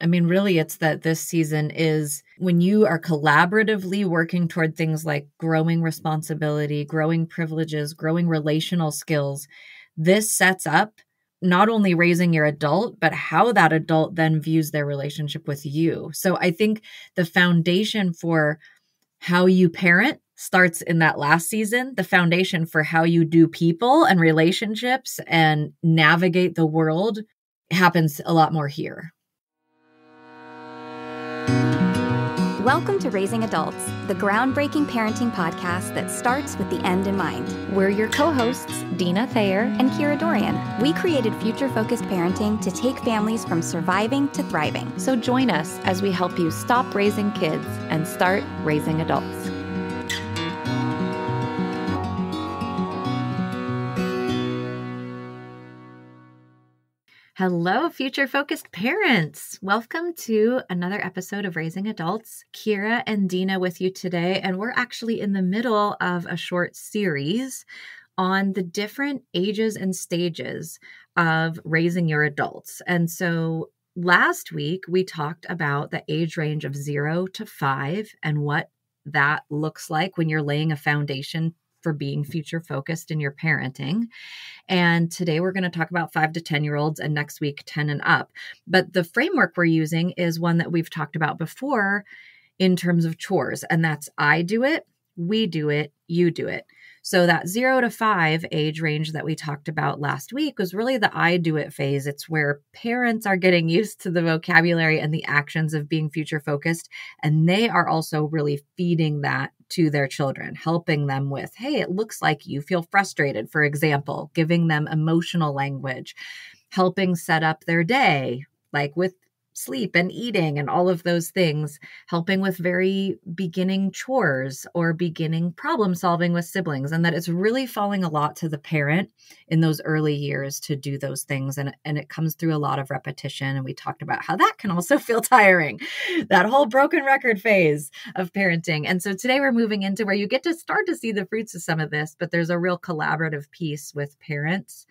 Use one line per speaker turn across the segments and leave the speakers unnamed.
I mean, really, it's that this season is when you are collaboratively working toward things like growing responsibility, growing privileges, growing relational skills. This sets up not only raising your adult, but how that adult then views their relationship with you. So I think the foundation for how you parent starts in that last season. The foundation for how you do people and relationships and navigate the world happens a lot more here.
Welcome to Raising Adults, the groundbreaking parenting podcast that starts with the end in mind.
We're your co-hosts, Dina Thayer
and Kira Dorian. We created future-focused parenting to take families from surviving to thriving.
So join us as we help you stop raising kids and start raising adults.
Hello, future-focused parents. Welcome to another episode of Raising Adults. Kira and Dina with you today, and we're actually in the middle of a short series on the different ages and stages of raising your adults. And so last week, we talked about the age range of 0 to 5 and what that looks like when you're laying a foundation for being future focused in your parenting. And today we're going to talk about 5 to 10-year-olds and next week 10 and up. But the framework we're using is one that we've talked about before in terms of chores. And that's I do it, we do it, you do it. So that 0 to 5 age range that we talked about last week was really the I do it phase. It's where parents are getting used to the vocabulary and the actions of being future focused. And they are also really feeding that to their children, helping them with, hey, it looks like you feel frustrated, for example, giving them emotional language, helping set up their day, like with sleep and eating and all of those things, helping with very beginning chores or beginning problem solving with siblings. And that it's really falling a lot to the parent in those early years to do those things. And it comes through a lot of repetition. And we talked about how that can also feel tiring, that whole broken record phase of parenting. And so today we're moving into where you get to start to see the fruits of some of this, but there's a real collaborative piece with parents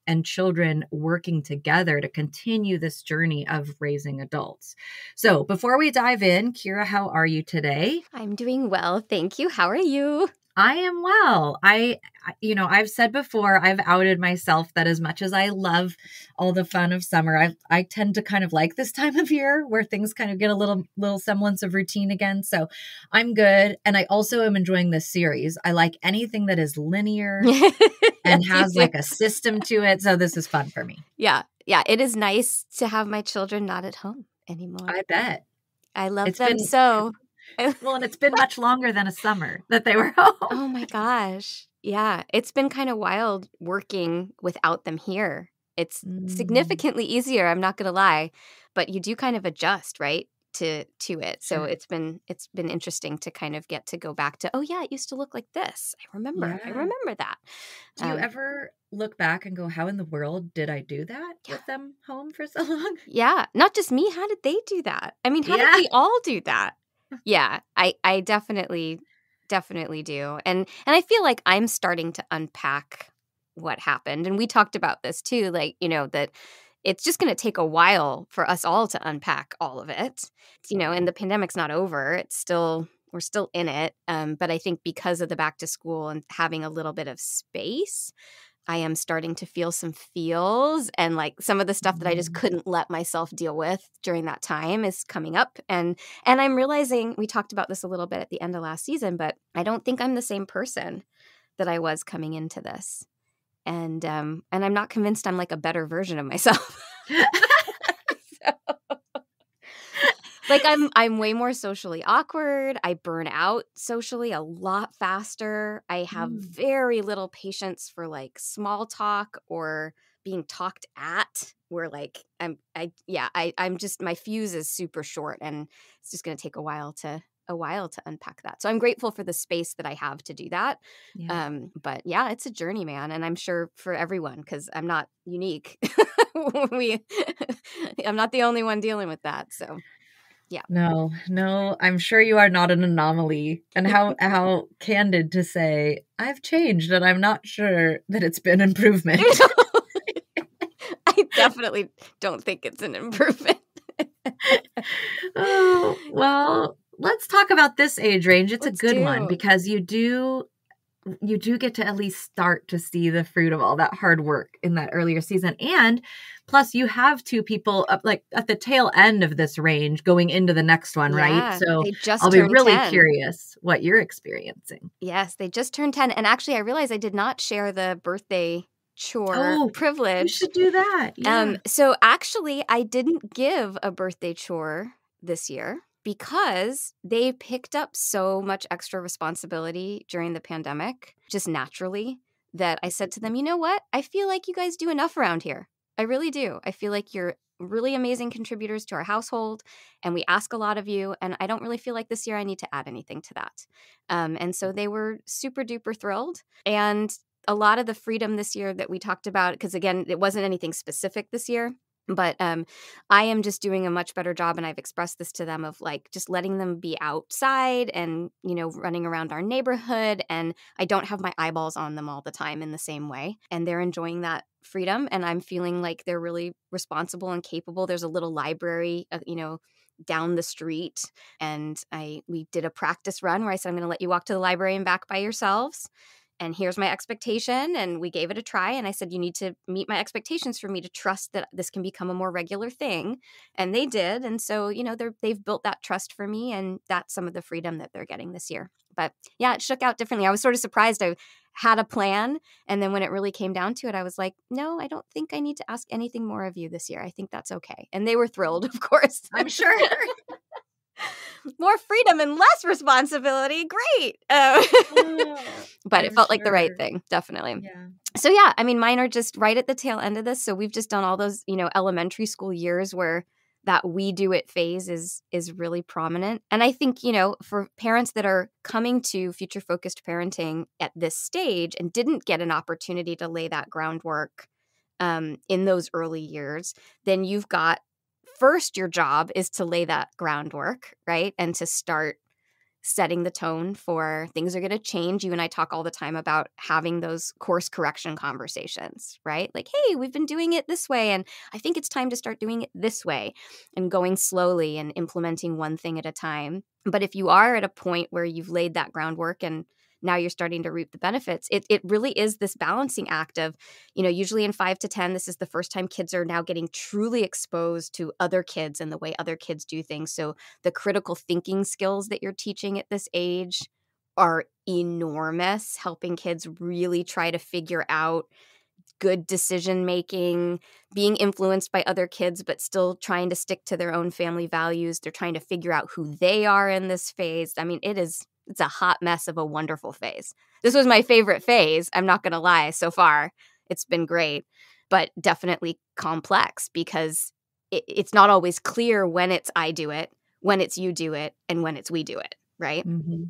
and children working together to continue this journey of raising adults. So before we dive in, Kira, how are you today?
I'm doing well, thank you. How are you?
I am well. I've said before, I've outed myself that as much as I love all the fun of summer, I tend to kind of like this time of year where things kind of get a little semblance of routine again. So I'm good. And I also am enjoying this series. I like anything that is linear and has like a system to it. So this is fun for me.
Yeah. It is nice to have my children not at home anymore.
I bet.
I love them so.
Well, and it's been much longer than a summer that they were home.
Oh my gosh. Yeah. It's been kind of wild working without them here. It's significantly easier, I'm not going to lie, but you do kind of adjust, right, to it. So it's been interesting to kind of get to go back to, oh yeah, it used to look like this. I remember that.
Do you ever look back and go, how in the world did I do that with them home for so long?
Yeah. Not just me. How did they do that? I mean, how did we all do that? Yeah, I definitely do. And I feel like I'm starting to unpack what happened. And we talked about this too, like, that it's just going to take a while for us all to unpack all of it, and the pandemic's not over. We're still in it. But I think because of the back to school and having a little bit of space, I am starting to feel some feels, and like some of the stuff that I just couldn't let myself deal with during that time is coming up. And I'm realizing, we talked about this a little bit at the end of last season, but I don't think I'm the same person that I was coming into this. And I'm not convinced I'm like a better version of myself. Like I'm way more socially awkward. I burn out socially a lot faster. I have very little patience for like small talk or being talked at, where like I'm just, my fuse is super short, and it's just going to take a while to unpack that. So I'm grateful for the space that I have to do that. Yeah. But yeah, it's a journey, man. And I'm sure for everyone, because I'm not unique. I'm not the only one dealing with that. So yeah.
No, I'm sure you are not an anomaly. And how candid to say, I've changed and I'm not sure that it's been improvement.
I definitely don't think it's an improvement.
Oh, well, let's talk about this age range. It's a good one because you do get to at least start to see the fruit of all that hard work in that earlier season. And plus you have two people up like at the tail end of this range going into the next one, right? So I'll be really
10.
curious what you're experiencing.
Yes, they just turned 10. And actually, I realized I did not share the birthday chore privilege.
You should do that. Yeah.
So actually, I didn't give a birthday chore this year because they picked up so much extra responsibility during the pandemic, just naturally, that I said to them, you know what? I feel like you guys do enough around here. I really do. I feel like you're really amazing contributors to our household, and we ask a lot of you, and I don't really feel like this year I need to add anything to that. And so they were super duper thrilled. And a lot of the freedom this year that we talked about, because again, it wasn't anything specific this year, but I am just doing a much better job, and I've expressed this to them of like just letting them be outside and, you know, running around our neighborhood, and I don't have my eyeballs on them all the time in the same way, and they're enjoying that freedom, and I'm feeling like they're really responsible and capable. There's a little library, you know, down the street, and we did a practice run where I said, I'm going to let you walk to the library and back by yourselves. And here's my expectation. And we gave it a try. And I said, you need to meet my expectations for me to trust that this can become a more regular thing. And they did. And so, you know, they've built that trust for me. And that's some of the freedom that they're getting this year. But yeah, it shook out differently. I was sort of surprised. I had a plan. And then when it really came down to it, I was like, no, I don't think I need to ask anything more of you this year. I think that's okay. And they were thrilled, of course.
I'm sure.
More freedom and less responsibility. Great. But it felt like the right thing. Definitely.
Yeah.
So yeah, I mean, mine are just right at the tail end of this. So we've just done all those, you know, elementary school years where that we do it phase is really prominent. And I think, you know, for parents that are coming to future focused parenting at this stage and didn't get an opportunity to lay that groundwork in those early years, then you've got first, your job is to lay that groundwork, right? And to start setting the tone for things are going to change. You and I talk all the time about having those course correction conversations, right? Like, hey, we've been doing it this way, and I think it's time to start doing it this way, and going slowly and implementing one thing at a time. But if you are at a point where you've laid that groundwork and now you're starting to reap the benefits, it really is this balancing act of, you know, usually in 5 to 10, this is the first time kids are now getting truly exposed to other kids and the way other kids do things. So the critical thinking skills that you're teaching at this age are enormous, helping kids really try to figure out good decision making, being influenced by other kids, but still trying to stick to their own family values. They're trying to figure out who they are in this phase. I mean, it's a hot mess of a wonderful phase. This was my favorite phase. I'm not going to lie. So far, it's been great, but definitely complex because it's not always clear when it's I do it, when it's you do it, and when it's we do it, right?
Mm-hmm.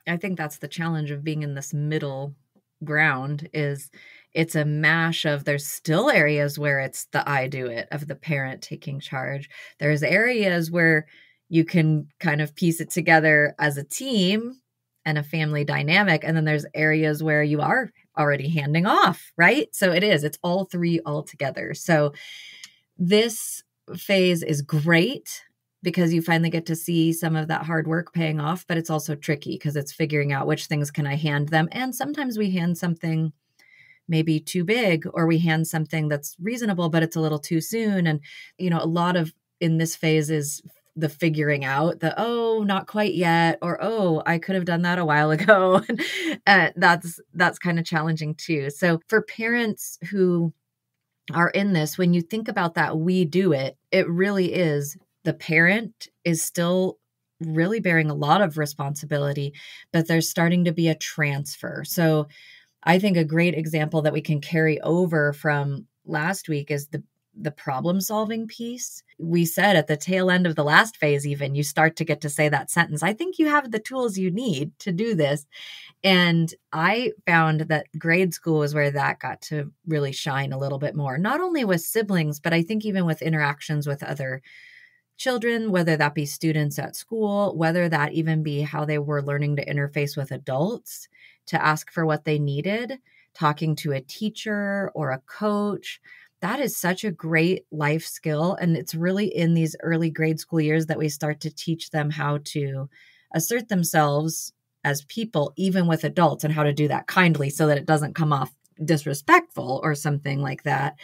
I think that's the challenge of being in this middle ground is it's a mash of there's still areas where it's the I do it of the parent taking charge. There's areas where you can kind of piece it together as a team and a family dynamic. And then there's areas where you are already handing off, right? So it's all three all together. So this phase is great because you finally get to see some of that hard work paying off, but it's also tricky because it's figuring out which things can I hand them. And sometimes we hand something maybe too big, or we hand something that's reasonable, but it's a little too soon. And, you know, a lot of in this phase is the figuring out the, oh, not quite yet, or, oh, I could have done that a while ago. That's kind of challenging too. So for parents who are in this, when you think about that, we do it, it really is the parent is still really bearing a lot of responsibility, but there's starting to be a transfer. So I think a great example that we can carry over from last week is the problem solving piece. We said at the tail end of the last phase, even you start to get to say that sentence, I think you have the tools you need to do this. And I found that grade school is where that got to really shine a little bit more, not only with siblings, but I think even with interactions with other children, whether that be students at school, whether that even be how they were learning to interface with adults to ask for what they needed, talking to a teacher or a coach. that is such a great life skill. And it's really in these early grade school years that we start to teach them how to assert themselves as people, even with adults, and how to do that kindly so that it doesn't come off disrespectful or something like that.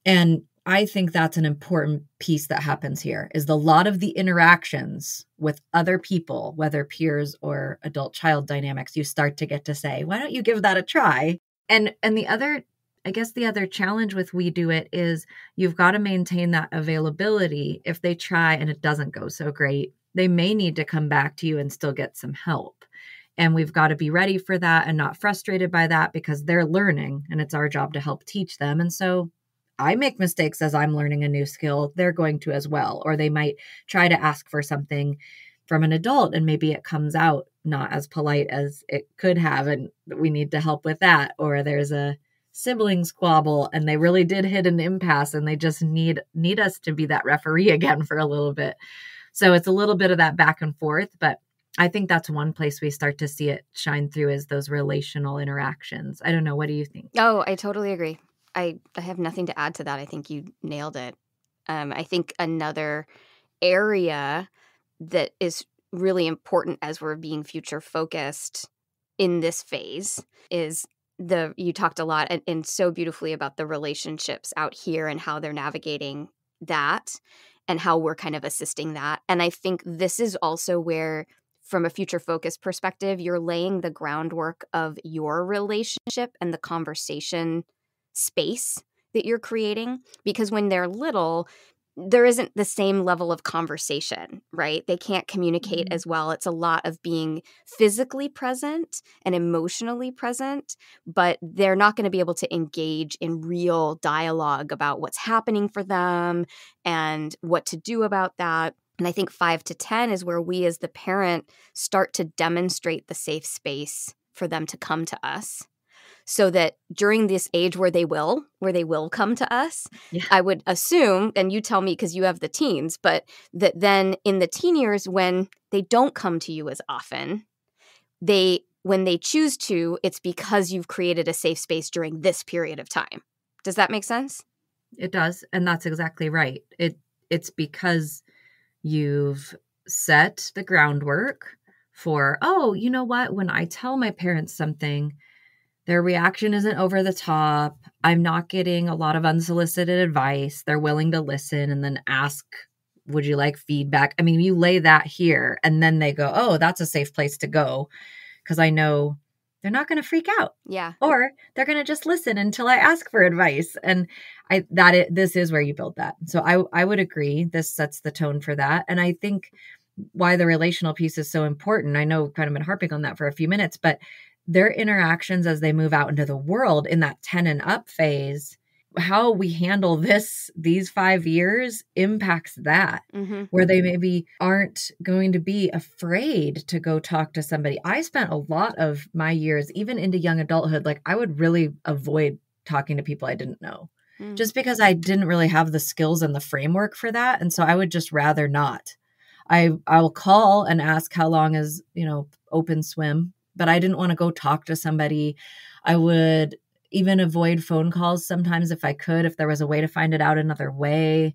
And I think that's an important piece that happens here is a lot of the interactions with other people, whether peers or adult child dynamics, you start to get to say, why don't you give that a try? And the other, I guess the other challenge with We Do It is you've got to maintain that availability. If they try and it doesn't go so great, they may need to come back to you and still get some help. And we've got to be ready for that and not frustrated by that because they're learning and it's our job to help teach them. And so I make mistakes as I'm learning a new skill. They're going to as well. Or they might try to ask for something from an adult and maybe it comes out not as polite as it could have. And we need to help with that. Or there's a sibling squabble and they really did hit an impasse and they just need us to be that referee again for a little bit. So it's a little bit of that back and forth, but I think that's one place we start to see it shine through is those relational interactions. I don't know. What do you think?
Oh, I totally agree. I have nothing to add to that. I think you nailed it. I think another area that is really important as we're being future focused in this phase is you talked a lot and so beautifully about the relationships out here and how they're navigating that and how we're kind of assisting that. And I think this is also where, from a future focus perspective, you're laying the groundwork of your relationship and the conversation space that you're creating. Because when they're little, there isn't the same level of conversation, right? They can't communicate as well. It's a lot of being physically present and emotionally present, but they're not going to be able to engage in real dialogue about what's happening for them and what to do about that. And I think 5 to 10 is where we as the parent start to demonstrate the safe space for them to come to us. So that during this age where they will come to us, I would assume, and you tell me because you have the teens, but that then in the teen years when they don't come to you as often, when they choose to, it's because you've created a safe space during this period of time. Does that make sense?
It does. And that's exactly right. It's because you've set the groundwork for, oh, you know what? When I tell my parents something, their reaction isn't over the top. I'm not getting a lot of unsolicited advice. They're willing to listen and then ask, would you like feedback? I mean, you lay that here and then they go, oh, that's a safe place to go because I know they're not going to freak out.
Yeah.
Or they're going to just listen until I ask for advice. And this is where you build that. So I would agree. This sets the tone for that. And I think why the relational piece is so important. I know we've kind of been harping on that for a few minutes, but their interactions as they move out into the world in that 10 and up phase, how we handle these 5 years impacts that, where they maybe aren't going to be afraid to go talk to somebody. I spent a lot of my years, even into young adulthood, like I would really avoid talking to people I didn't know just because I didn't really have the skills and the framework for that. And so I would just rather not. I'll call and ask how long is, open swim, but I didn't want to go talk to somebody. I would even avoid phone calls sometimes if I could, if there was a way to find it out another way.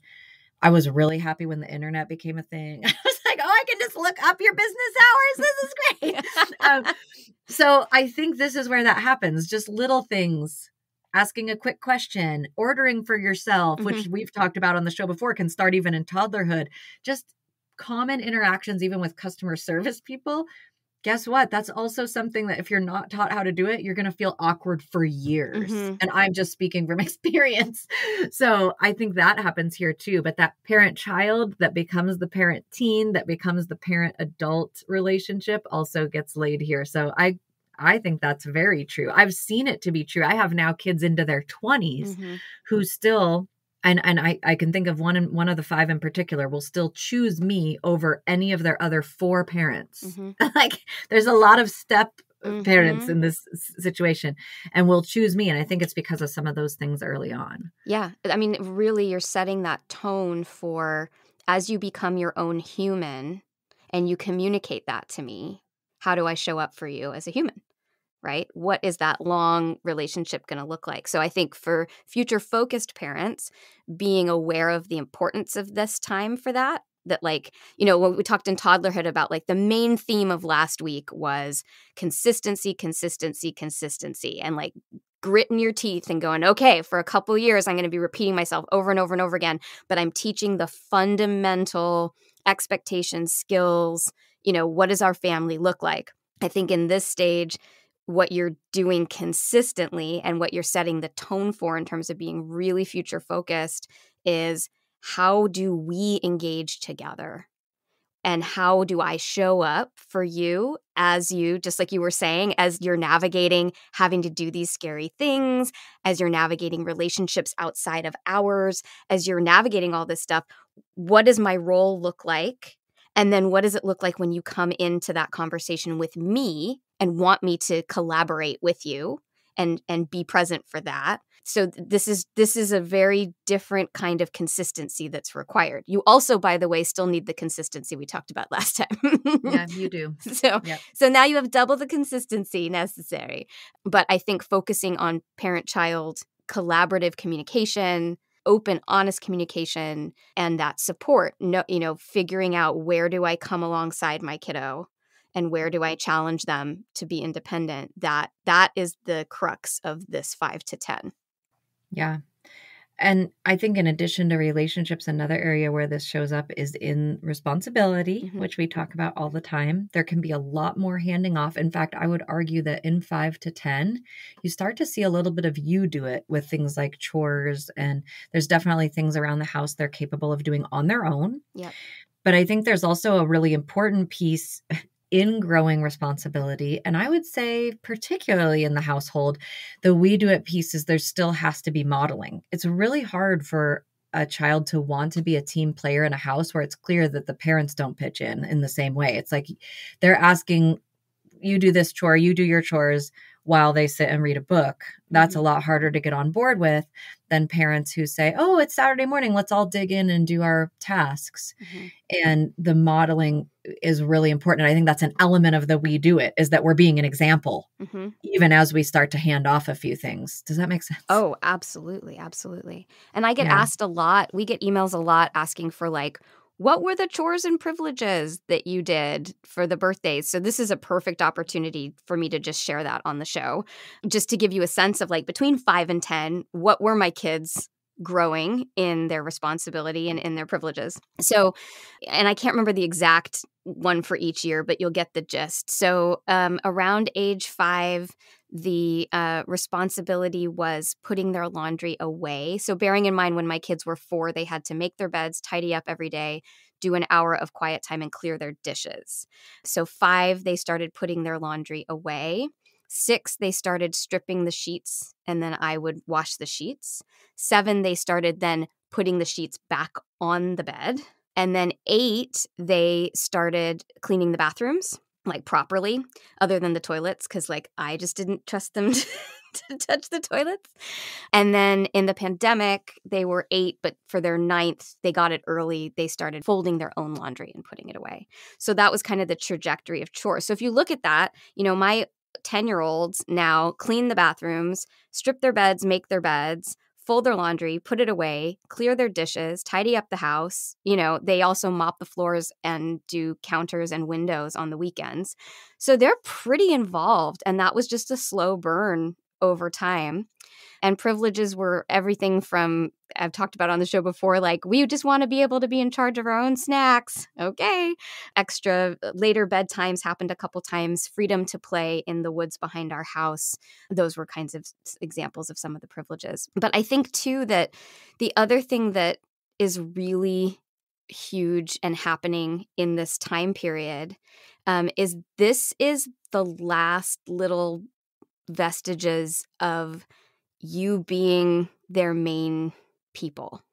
I was really happy when the internet became a thing. I was like, oh, I can just look up your business hours. This is great. So I think this is where that happens. Just little things, asking a quick question, ordering for yourself, which we've talked about on the show before, can start even in toddlerhood. Just common interactions, even with customer service people. Guess what? That's also something that if you're not taught how to do it, you're going to feel awkward for years. And I'm just speaking from experience. So I think that happens here too. But that parent-child that becomes the parent-teen, that becomes the parent-adult relationship also gets laid here. So I think that's very true. I've seen it to be true. I have now kids into their 20s who still... And I can think of one of the 5 in particular will still choose me over any of their other 4 parents. Like there's a lot of step parents in this situation and will choose me. And I think it's because of some of those things early on.
Yeah. I mean, really, you're setting that tone for as you become your own human and you communicate that to me, how do I show up for you as a human? right? What is that long relationship going to look like? So I think for future focused parents, being aware of the importance of this time for that, like, when we talked in toddlerhood about like the main theme of last week was consistency, consistency, consistency, and like gritting your teeth and going, okay, for a couple of years, I'm going to be repeating myself over and over and over again, but I'm teaching the fundamental expectations, skills, what does our family look like? I think in this stage, what you're doing consistently and what you're setting the tone for in terms of being really future focused is, how do we engage together? And how do I show up for you as you, just like you were saying, as you're navigating having to do these scary things, as you're navigating relationships outside of ours, as you're navigating all this stuff, what does my role look like? And then what does it look like when you come into that conversation with me and want me to collaborate with you and be present for that? So this is a very different kind of consistency that's required. You also, by the way, still need the consistency we talked about last time.
Yeah, you do.
So now you have double the consistency necessary. But I think focusing on parent-child collaborative communication, open, honest communication, and that support, figuring out where do I come alongside my kiddo and where do I challenge them to be independent, that is the crux of this 5 to 10.
Yeah. And I think in addition to relationships, another area where this shows up is in responsibility, which we talk about all the time. There can be a lot more handing off. In fact, I would argue that in 5 to 10, you start to see a little bit of you do it with things like chores. And there's definitely things around the house they're capable of doing on their own.
Yeah.
But I think there's also a really important piece in growing responsibility. And I would say, particularly in the household, the we do it piece is there still has to be modeling. It's really hard for a child to want to be a team player in a house where it's clear that the parents don't pitch in the same way. It's like they're asking, you do this chore, you do your chores while they sit and read a book. That's a lot harder to get on board with than parents who say, oh, it's Saturday morning, let's all dig in and do our tasks. And the modeling is really important. And I think that's an element of the we do it, is that we're being an example, even as we start to hand off a few things. Does that make sense?
Oh, absolutely. Absolutely. And I get asked a lot, we get emails a lot asking for like, what were the chores and privileges that you did for the birthdays? So this is a perfect opportunity for me to just share that on the show, just to give you a sense of like between 5 and 10, what were my kids growing in their responsibility and in their privileges? So, and I can't remember the exact one for each year, but you'll get the gist. So around age 5, the responsibility was putting their laundry away. So bearing in mind when my kids were 4, they had to make their beds, tidy up every day, do an hour of quiet time, and clear their dishes. So 5, they started putting their laundry away. 6, they started stripping the sheets, and then I would wash the sheets. 7, they started then putting the sheets back on the bed. And then 8, they started cleaning the bathrooms, like properly, other than the toilets, because like I just didn't trust them to touch the toilets. And then in the pandemic, they were 8, but for their 9th, they got it early. They started folding their own laundry and putting it away. So that was kind of the trajectory of chores. So if you look at that, my 10-year-olds now clean the bathrooms, strip their beds, make their beds, fold their laundry, put it away, clear their dishes, tidy up the house. They also mop the floors and do counters and windows on the weekends. So they're pretty involved. And that was just a slow burn over time. And privileges were everything from, I've talked about on the show before, like we just want to be able to be in charge of our own snacks. Okay. Extra later bedtimes happened a couple times. Freedom to play in the woods behind our house. Those were kinds of examples of some of the privileges. But I think too that the other thing that is really huge and happening in this time period is this is the last little vestiges of you being their main people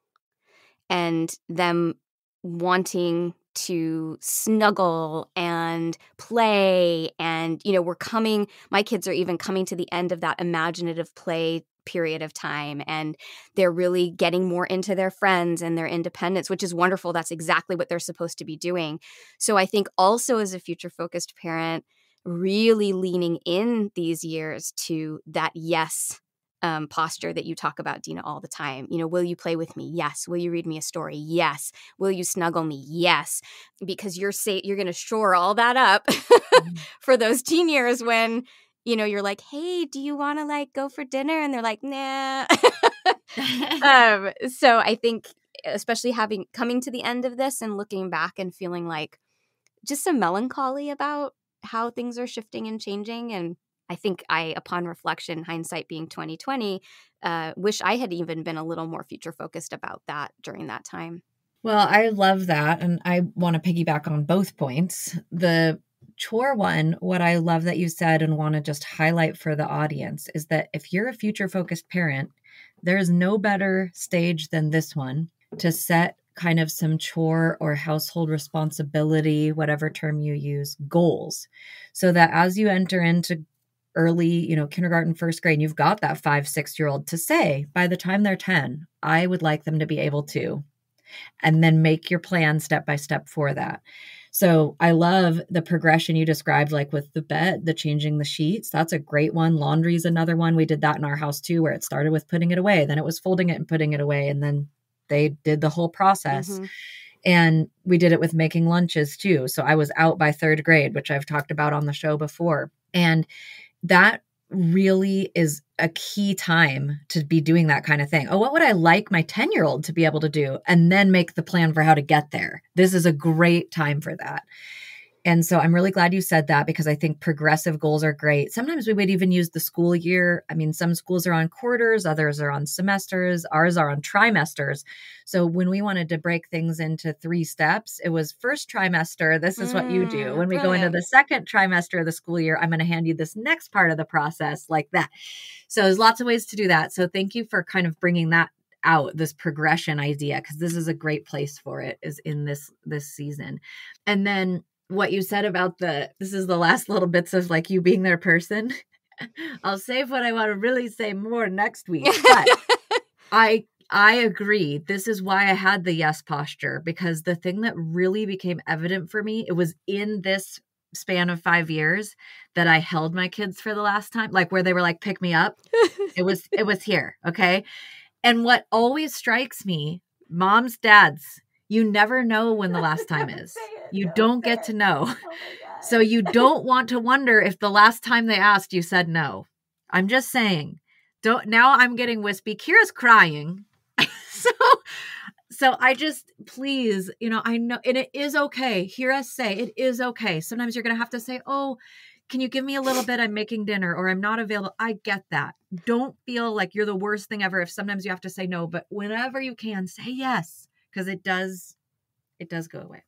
and them wanting to snuggle and play. And, my kids are even coming to the end of that imaginative play period of time, and they're really getting more into their friends and their independence, which is wonderful. That's exactly what they're supposed to be doing. So I think also as a future focused parent, really leaning in these years to that yes posture that you talk about, Dina, all the time. Will you play with me? Yes. Will you read me a story? Yes. Will you snuggle me? Yes. Because you're going to shore all that up for those teen years when, you're like, hey, do you want to like go for dinner? And they're like, nah. So I think especially coming to the end of this and looking back and feeling like just some melancholy about how things are shifting and changing. And I think upon reflection, hindsight being 2020, wish I had even been a little more future focused about that during that time.
Well, I love that. And I want to piggyback on both points. The chore one, what I love that you said and want to just highlight for the audience is that if you're a future focused parent, there's no better stage than this one to set kind of some chore or household responsibility, whatever term you use, goals. So that as you enter into early, kindergarten, first grade, you've got that 5-6-year-old to say, by the time they're 10, I would like them to be able to, and then make your plan step by step for that. So I love the progression you described, like with the bed, the changing the sheets. That's a great one. Laundry is another one. We did that in our house too, where it started with putting it away. Then it was folding it and putting it away. And then they did the whole process. Mm-hmm. And we did it with making lunches too. So I was out by 3rd grade, which I've talked about on the show before. And that really is a key time to be doing that kind of thing. Oh, what would I like my 10-year-old to be able to do? And then make the plan for how to get there. This is a great time for that. And so I'm really glad you said that, because I think progressive goals are great. Sometimes we would even use the school year. I mean, some schools are on quarters, others are on semesters, ours are on trimesters. So when we wanted to break things into 3 steps, it was first trimester, this is what you do. When we go into the second trimester of the school year, I'm going to hand you this next part of the process, like that. So there's lots of ways to do that. So thank you for kind of bringing that out, this progression idea, because this is a great place for it, is in this season. And then what you said about this is the last little bits of like you being their person. I'll save what I want to really say more next week. But I agree. This is why I had the yes posture, because the thing that really became evident for me, it was in this span of 5 years that I held my kids for the last time, like where they were like, pick me up. It was here. Okay. And what always strikes me, moms, dads, you never know when the last time is. You don't get to know. So you don't want to wonder if the last time they asked you said no. I'm just saying. Now I'm getting wispy. Kira's crying. So I just, please, I know, and it is okay. Hear us say it is okay. Sometimes you're going to have to say, oh, can you give me a little bit? I'm making dinner, or I'm not available. I get that. Don't feel like you're the worst thing ever if sometimes you have to say no, but whenever you can, say yes. Because it does go away.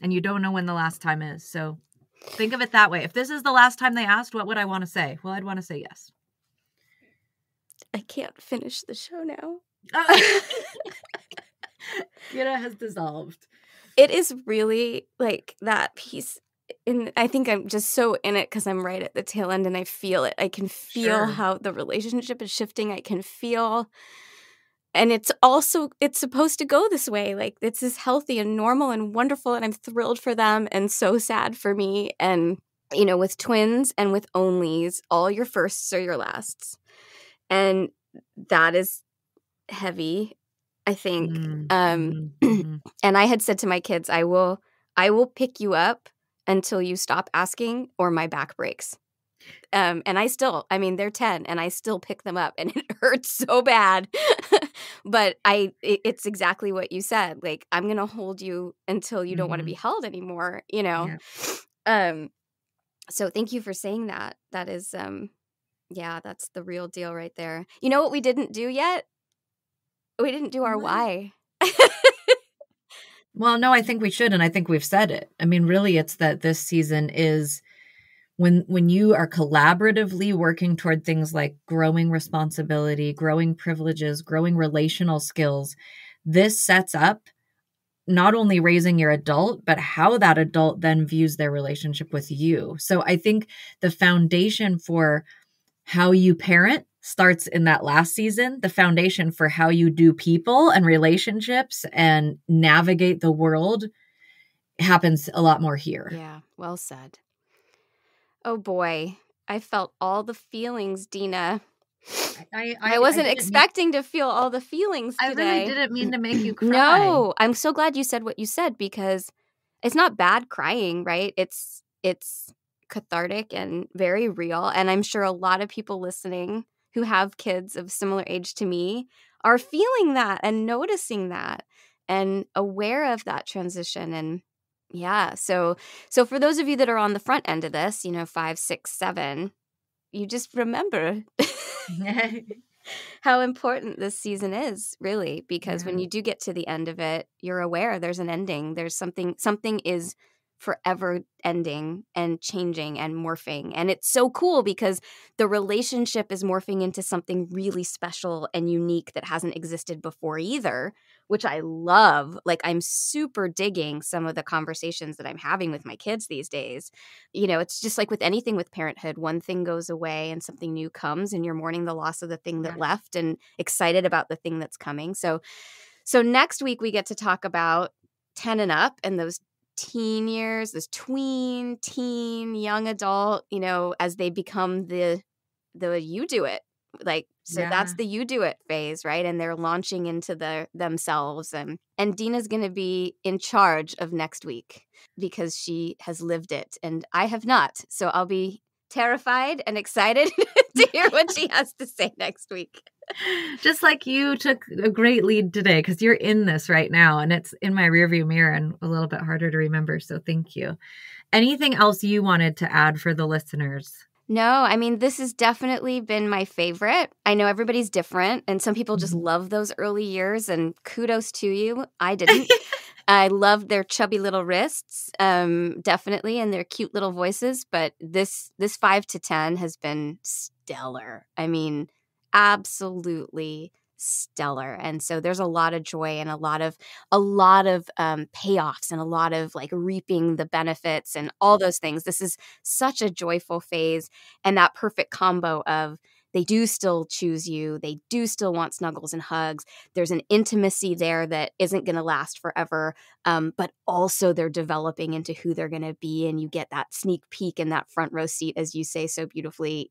And you don't know when the last time is. So think of it that way. If this is the last time they asked, what would I want to say? Well, I'd want to say yes.
I can't finish the show now.
Kira has dissolved.
It is really like that piece. And I think I'm just so in it because I'm right at the tail end and I feel it. I can feel how the relationship is shifting. I can feel... And it's supposed to go this way. Like, it's is healthy and normal and wonderful. And I'm thrilled for them and so sad for me. And, with twins and with onlys, all your firsts are your lasts. And that is heavy, I think. Mm-hmm. And I had said to my kids, I will pick you up until you stop asking or my back breaks. And they're 10 and I still pick them up and it hurts so bad. But it's exactly what you said. Like, I'm going to hold you until you don't want to be held anymore, Yeah. So thank you for saying that. That is, that's the real deal right there. You know what we didn't do yet? We didn't do our why.
Well, no, I think we should. And I think we've said it. I mean, really, it's that this season is when you are collaboratively working toward things like growing responsibility, growing privileges, growing relational skills, this sets up not only raising your adult, but how that adult then views their relationship with you. So I think the foundation for how you parent starts in that last season. The foundation for how you do people and relationships and navigate the world happens a lot more here.
Yeah, well said. Oh boy. I felt all the feelings, Dina.
I
wasn't expecting to feel all the feelings today.
I really didn't mean to make you cry.
No, I'm so glad you said what you said, because it's not bad crying, right? It's cathartic and very real. And I'm sure a lot of people listening who have kids of similar age to me are feeling that and noticing that and aware of that transition. And yeah, so for those of you that are on the front end of this, 5, 6, 7, you just remember how important this season is, really, because when you do get to the end of it, you're aware there's an ending. There's something is forever ending and changing and morphing. And it's so cool because the relationship is morphing into something really special and unique that hasn't existed before either, which I love. Like, I'm super digging some of the conversations that I'm having with my kids these days. It's just like with anything with parenthood, one thing goes away and something new comes, and you're mourning the loss of the thing that left and excited about the thing that's coming. So next week we get to talk about 10 and up and those teen years, this tween, teen, young adult, as they become the you do it. That's the you do it phase, right? And they're launching into themselves. And Dina's going to be in charge of next week because she has lived it and I have not. So I'll be terrified and excited to hear what she has to say next week.
Just like you took a great lead today, because you're in this right now and it's in my rearview mirror and a little bit harder to remember. So thank you. Anything else you wanted to add for the listeners?
No, I mean, this has definitely been my favorite. I know everybody's different and some people just love those early years, and kudos to you. I didn't. I loved their chubby little wrists, definitely, and their cute little voices. But this 5 to 10 has been stellar. I mean, absolutely stellar. And so there's a lot of joy and a lot of payoffs and a lot of reaping the benefits and all those things. This is such a joyful phase, and that perfect combo of they do still choose you. They do still want snuggles and hugs. There's an intimacy there that isn't going to last forever, but also they're developing into who they're going to be. And you get that sneak peek and that front row seat, as you say so beautifully,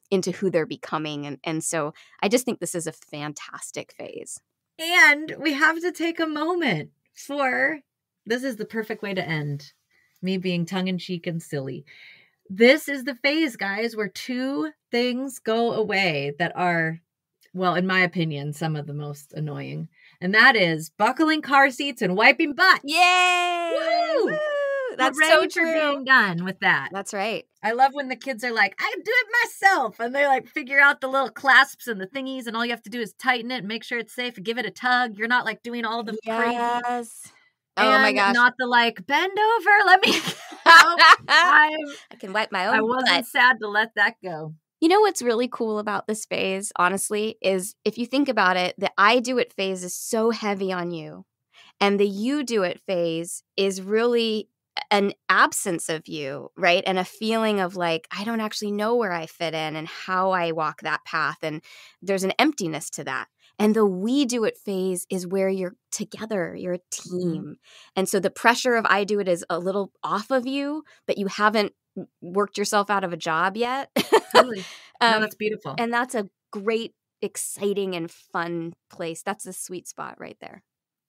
into who they're becoming. And so I just think this is a fantastic phase.
And we have to take a moment for, this is the perfect way to end, me being tongue-in-cheek and silly. This is the phase, guys, where 2 things go away that are, well, in my opinion, some of the most annoying. And that is buckling car seats and wiping butts.
Yay!
Woo!
That's
We're ready
so true.
for being done with that.
That's right.
I love when the kids are like, I do it myself. And they figure out the little clasps and the thingies, and all you have to do is tighten it and make sure it's safe and give it a tug. You're not doing all the crazy.
Yes.
Oh
my gosh.
Not the bend over, let me.
I can wipe my own
I wasn't
butt.
sad to let that go.
You know what's really cool about this phase, honestly, is if you think about it, the I do it phase is so heavy on you. And the you do it phase is really an absence of you, right? And a feeling of I don't actually know where I fit in and how I walk that path. And there's an emptiness to that. And the we do it phase is where you're together, you're a team. And so the pressure of I do it is a little off of you, but you haven't worked yourself out of a job yet.
Totally. No, that's beautiful.
And that's a great, exciting, and fun place. That's the sweet spot right there.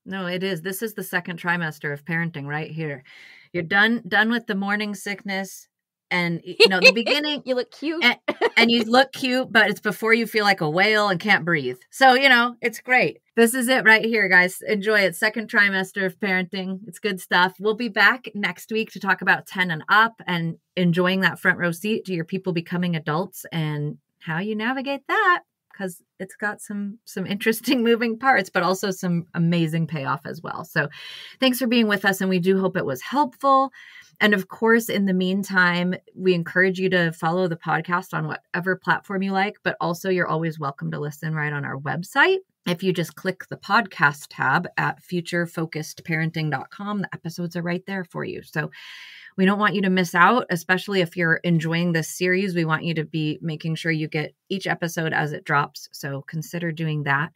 No, it is. This is the second trimester of parenting right here. You're done with the morning sickness. And, the beginning,
you look cute.
and you look cute, but it's before you feel like a whale and can't breathe. So, it's great. This is it right here, guys. Enjoy it. Second trimester of parenting. It's good stuff. We'll be back next week to talk about 10 and up and enjoying that front row seat to your people becoming adults and how you navigate that, because it's got some interesting moving parts, but also some amazing payoff as well. So thanks for being with us, and we do hope it was helpful. And of course, in the meantime, we encourage you to follow the podcast on whatever platform you like, but also you're always welcome to listen right on our website. If you just click the podcast tab at futurefocusedparenting.com, the episodes are right there for you. So We don't want you to miss out, especially if you're enjoying this series. We want you to be making sure you get each episode as it drops. So consider doing that.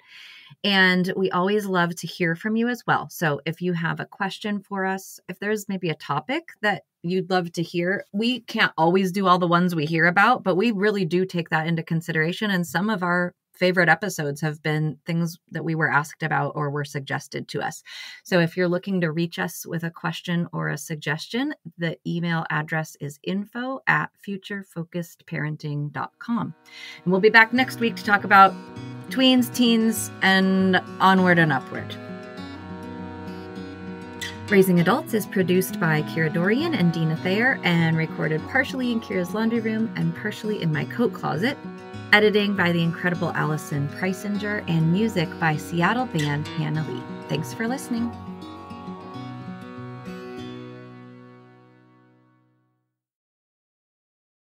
And we always love to hear from you as well. So if you have a question for us, if there's maybe a topic that you'd love to hear, we can't always do all the ones we hear about, but we really do take that into consideration. And some of our favorite episodes have been things that we were asked about or were suggested to us. So if you're looking to reach us with a question or a suggestion, the email address is info@futurefocusedparenting.com. And we'll be back next week to talk about tweens, teens, and onward and upward. Raising Adults is produced by Kira Dorian and Dina Thayer and recorded partially in Kira's laundry room and partially in my coat closet. Editing by the incredible Allison Preisinger and music by Seattle band Hannah Lee. Thanks for listening.